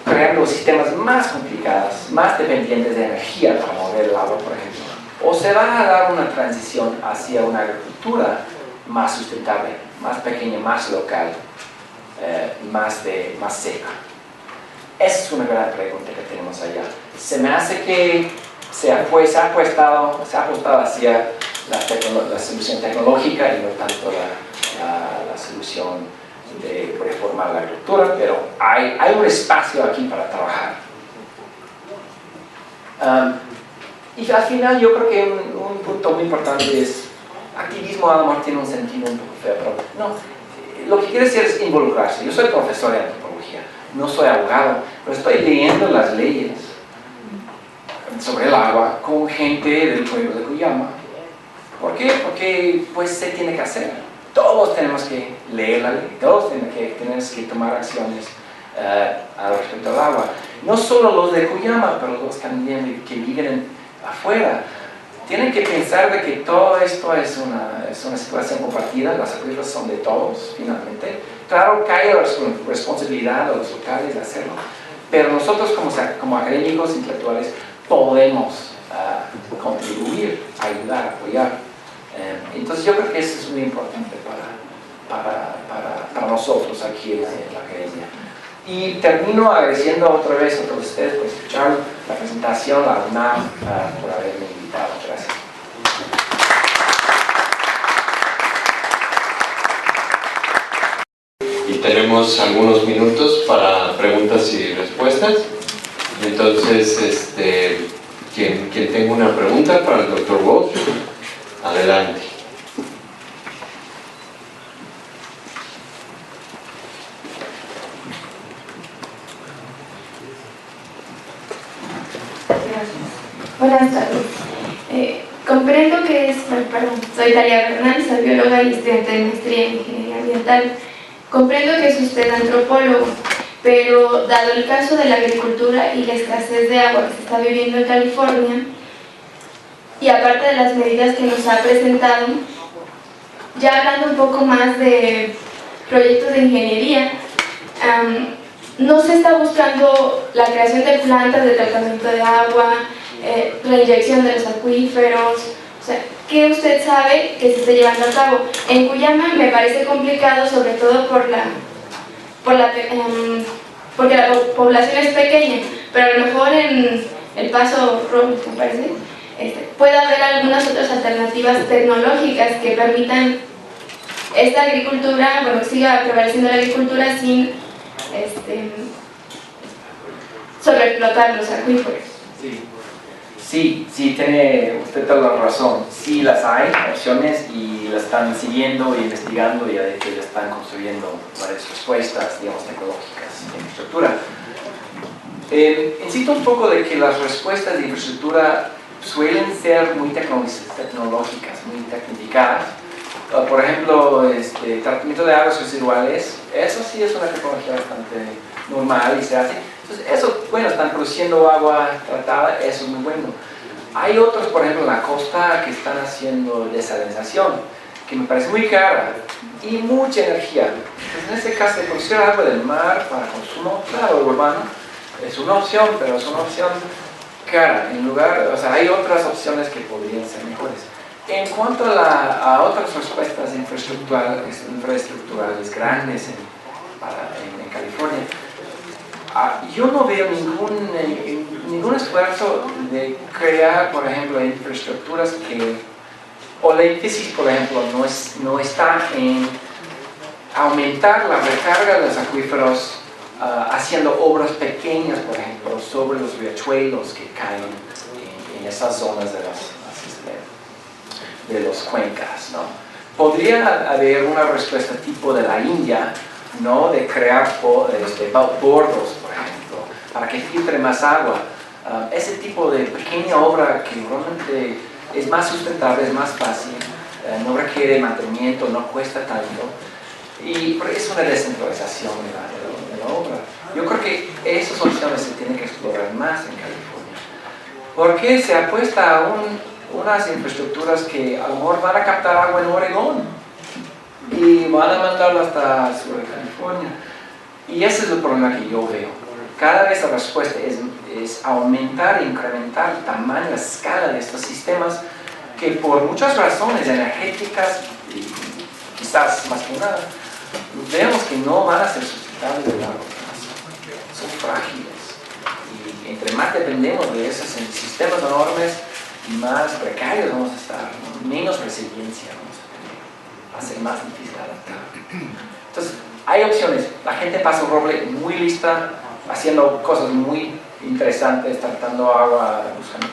creando sistemas más complicados, más dependientes de energía para mover el agua, por ejemplo. O se va a dar una transición hacia una agricultura más sustentable, más pequeña, más local, más seca. Esa es una gran pregunta que tenemos allá. Se me hace que se ha apostado hacia la solución tecnológica y no tanto la solución de reformar la agricultura, pero hay un espacio aquí para trabajar. Y al final yo creo que un punto muy importante es, activismo a lo mejor tiene un sentido un poco feo, pero no, lo que quiere decir es involucrarse. Yo soy profesor de antropología, no soy abogado, pero estoy leyendo las leyes sobre el agua con gente del pueblo de Cuyama. ¿Por qué? Porque pues se tiene que hacer. Todos tenemos que leer la ley, todos tenemos que tomar acciones al respecto del agua. No solo los de Cuyama, pero los también que viven afuera. Tienen que pensar de que todo esto es una situación compartida, las acuíferos son de todos, finalmente. Claro, cae la responsabilidad de los locales de hacerlo, pero nosotros como académicos intelectuales podemos contribuir, ayudar, apoyar. Entonces yo creo que eso es muy importante para nosotros aquí en la academia. Y termino agradeciendo otra vez a todos ustedes por escuchar la presentación, a UNAM por haberme invitado. Gracias. Y tenemos algunos minutos para preguntas y respuestas. Entonces, quien tenga una pregunta para el Dr. Walsh, adelante. Buenas tardes. Comprendo que soy Dalia Bernal, soy bióloga y estudiante de maestría en ingeniería ambiental. Comprendo que es usted antropólogo, pero dado el caso de la agricultura y la escasez de agua que se está viviendo en California, y aparte de las medidas que nos ha presentado, ya hablando un poco más de proyectos de ingeniería, no se está buscando la creación de plantas de tratamiento de agua, reinyección de los acuíferos, o sea, ¿qué usted sabe que se esté llevando a cabo? En Cuyama me parece complicado, sobre todo porque la población es pequeña, pero a lo mejor en El Paso Robles, me parece, puede haber algunas otras alternativas tecnológicas que permitan esta agricultura, bueno, siga prevaleciendo la agricultura sin sobreexplotar los acuíferos. Sí, tiene usted toda la razón. Sí las hay, opciones, y las están siguiendo e investigando, y de que ya están construyendo varias respuestas, digamos, tecnológicas de infraestructura. Insisto un poco de que las respuestas de infraestructura suelen ser muy tecnológicas, muy tecnificadas. Por ejemplo, tratamiento de aguas residuales, eso sí es una tecnología bastante normal y se hace. Entonces, eso, bueno, están produciendo agua tratada, eso es muy bueno. Hay otros, por ejemplo, en la costa que están haciendo desalinización, que me parece muy cara y mucha energía. Entonces, en este caso, de producir agua del mar para consumo, claro, urbano, es una opción, pero es una opción cara. En lugar, o sea, hay otras opciones que podrían ser mejores. En cuanto a otras respuestas infraestructurales grandes en California, yo no veo ningún esfuerzo de crear, por ejemplo, infraestructuras o la énfasis, por ejemplo, no está en aumentar la recarga de los acuíferos haciendo obras pequeñas, por ejemplo, sobre los riachuelos que caen en esas zonas de los cuencas, ¿no? Podría haber una respuesta tipo de la India, ¿no? De crear bordos, por ejemplo, para que filtre más agua. Ese tipo de pequeña obra que realmente es más sustentable, es más fácil, no requiere mantenimiento, no cuesta tanto, y es una descentralización de la obra. Yo creo que esas opciones se tienen que explorar más en California, porque se apuesta a unas infraestructuras que a lo mejor van a captar agua en Oregón y van a mandarlo hasta el sur de California. Y ese es el problema que yo veo. Cada vez la respuesta es aumentar e incrementar el tamaño, la escala de estos sistemas que por muchas razones energéticas y quizás más que nada, vemos que no van a ser sustentables de largo plazo. Son frágiles. Y entre más dependemos de esos sistemas enormes, más precarios vamos a estar, ¿no? Menos resiliencia vamos a tener. Va a ser más difícil adaptar. Entonces, hay opciones. La gente pasa un roble muy lista, haciendo cosas muy interesantes, tratando agua, buscando.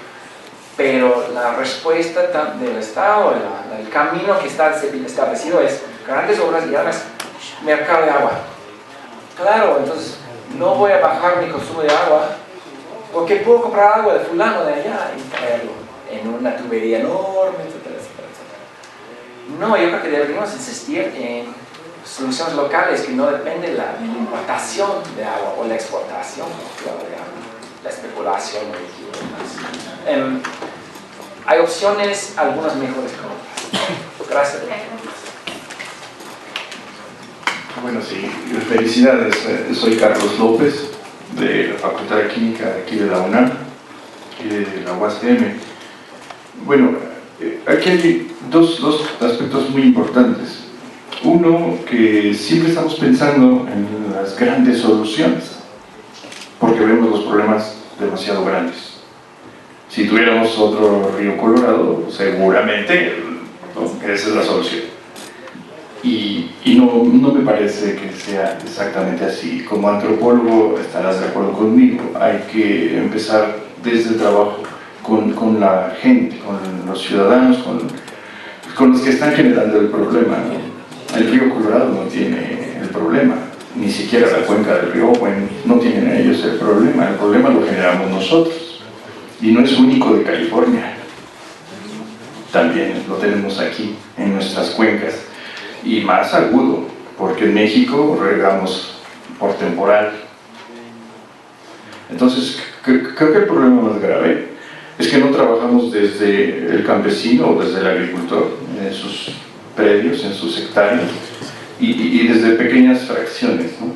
Pero la respuesta del Estado, el camino que está establecido es grandes obras y además mercado de agua. Claro, entonces no voy a bajar mi consumo de agua porque puedo comprar agua de fulano de allá y traerlo en una tubería enorme, etcétera, etcétera, etcétera. No, yo creo que deberíamos insistir en soluciones locales que no dependen de la importación de agua o la exportación de agua, la especulación y demás. Hay opciones, algunas mejores que otras. Gracias. Bueno, sí, felicidades. Soy Carlos López, de la Facultad de Química de aquí de la UNAM y de la UASM. Bueno, aquí hay dos aspectos muy importantes. Uno, que siempre estamos pensando en las grandes soluciones, porque vemos los problemas demasiado grandes. Si tuviéramos otro río Colorado, seguramente esa es la solución. Y no me parece que sea exactamente así. Como antropólogo estarás de acuerdo conmigo, hay que empezar desde el trabajo con la gente, con los ciudadanos, con los que están generando el problema, ¿no? El río Colorado no tiene el problema, ni siquiera la cuenca del río Owen, no tienen ellos el problema lo generamos nosotros, y no es único de California, también lo tenemos aquí, en nuestras cuencas, y más agudo, porque en México regamos por temporal. Entonces, creo que el problema más grave es que no trabajamos desde el campesino o desde el agricultor, en sus predios, en sus hectáreas, y desde pequeñas fracciones, ¿no?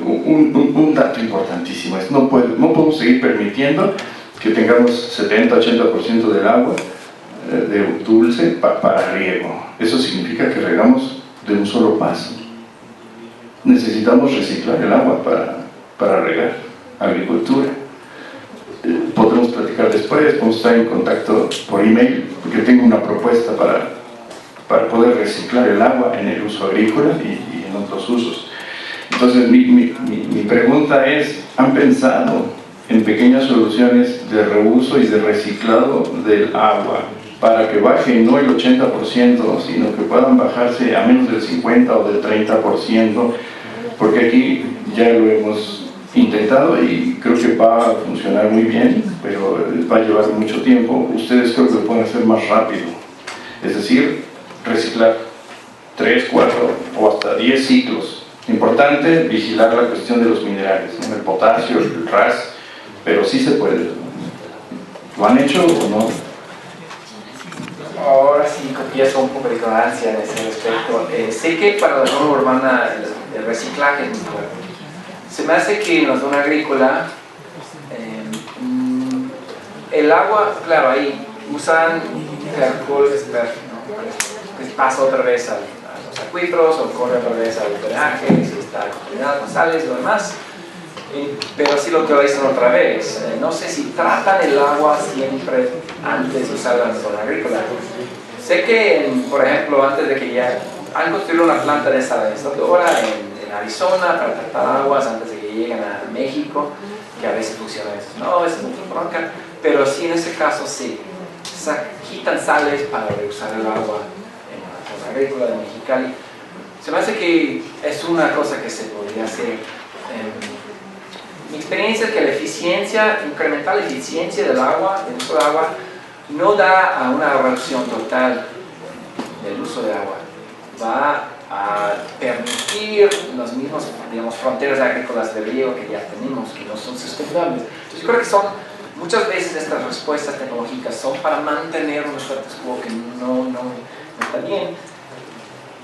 Un dato importantísimo es no podemos seguir permitiendo que tengamos 70-80% del agua de dulce para riego. Eso significa que regamos de un solo paso. Necesitamos reciclar el agua para regar, agricultura. Podremos platicar después, podemos estar en contacto por email, porque tengo una propuesta para poder reciclar el agua en el uso agrícola y en otros usos. Entonces mi pregunta es, ¿han pensado en pequeñas soluciones de reuso y de reciclado del agua para que baje no el 80%, sino que puedan bajarse a menos del 50 o del 30%? Porque aquí ya lo hemos intentado y creo que va a funcionar muy bien, pero va a llevar mucho tiempo. Ustedes creo que lo pueden hacer más rápido, es decir, reciclar 3, 4 o hasta 10 ciclos. Importante vigilar la cuestión de los minerales, ¿no? El potasio, el RAS, pero sí se puede. ¿Lo han hecho o no? Ahora sí confieso un poco de ignorancia en ese respecto. Sé que para la zona urbana el reciclaje es muy fuerte. Se me hace que en la zona agrícola el agua, claro, ahí usan alcohol, ¿no? Pasa otra vez a los acuíferos o corre otra vez al drenaje, si está contaminado con sales y lo demás. Pero sí lo utilizan otra vez. No sé si tratan el agua siempre antes de usarla en la zona agrícola. Sé que, por ejemplo, antes de que ya han construido una planta desalinizadora en Arizona para tratar aguas antes de que lleguen a México, que a veces funciona eso. No, es mucha bronca, pero sí en ese caso sí. Quitan sales para reusar el agua en la zona agrícola de Mexicali. Se me hace que es una cosa que se podría hacer. Mi experiencia es que la eficiencia, incrementar la eficiencia del agua, del uso del agua, no da a una reducción total del uso de agua, va a permitir las mismas, digamos, fronteras agrícolas de riego que ya tenemos, que no son sustentables. Entonces yo creo que son, muchas veces estas respuestas tecnológicas son para mantener un status quo que no está bien.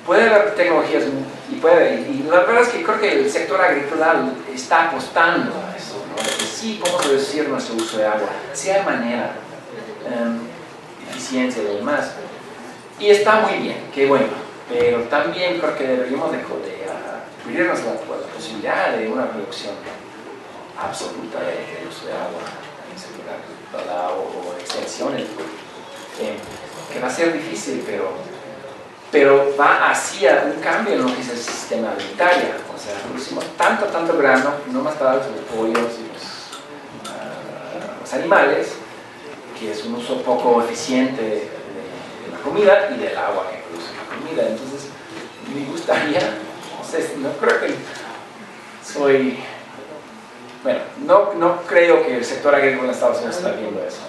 Puede haber tecnologías y la verdad es que creo que el sector agrícola está apostando a eso, ¿no? De que sí podemos reducir nuestro uso de agua, si hay manera, eficiencia y demás. Y está muy bien, qué bueno, pero también creo que deberíamos de cubrirnos la posibilidad de una reducción absoluta del uso de agua en el sector agrícola o extensiones, que va a ser difícil, pero va hacia un cambio en lo que es el sistema alimentario. O sea, producimos tanto grano, no más para los pollos y los animales, que es un uso poco eficiente de la comida y del agua que produce la comida. Entonces, me gustaría, no creo que soy... Bueno, no creo que el sector agrícola en Estados Unidos está viendo eso.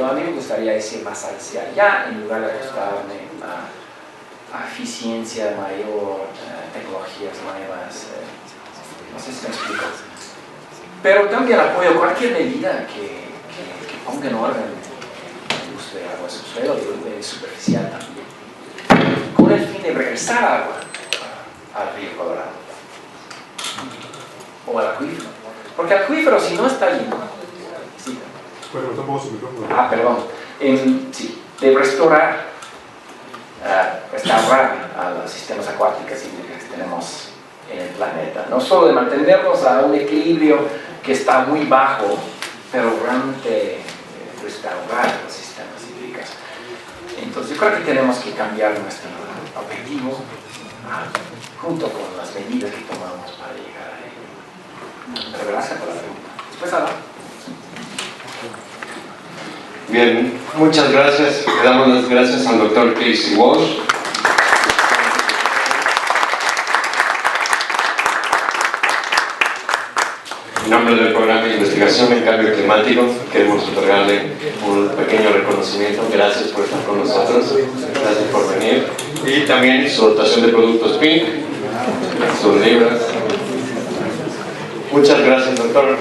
A mí me gustaría decir más hacia allá, en lugar de ajustarme a eficiencia mayor, tecnologías nuevas, no sé si me explico. Pero también apoyo cualquier medida que ponga en orden el uso de agua, subsuelo y superficial también, con el fin de regresar agua al río Colorado o al acuífero. Porque el acuífero, si no está lleno, sí. Perdón. Sí, de restaurar a los sistemas acuáticos que tenemos en el planeta. No solo de mantenernos a un equilibrio que está muy bajo, pero realmente restaurar los sistemas hídricos. Entonces yo creo que tenemos que cambiar nuestro objetivo junto con las medidas que tomamos para llegar a ello. Pero gracias por la pregunta. Después habla. Bien, muchas gracias. Le damos las gracias al doctor Casey Walsh. En nombre del programa de investigación en cambio climático, queremos otorgarle un pequeño reconocimiento. Gracias por estar con nosotros, gracias por venir. Y también su dotación de productos Pink, sus libros. Muchas gracias, doctor.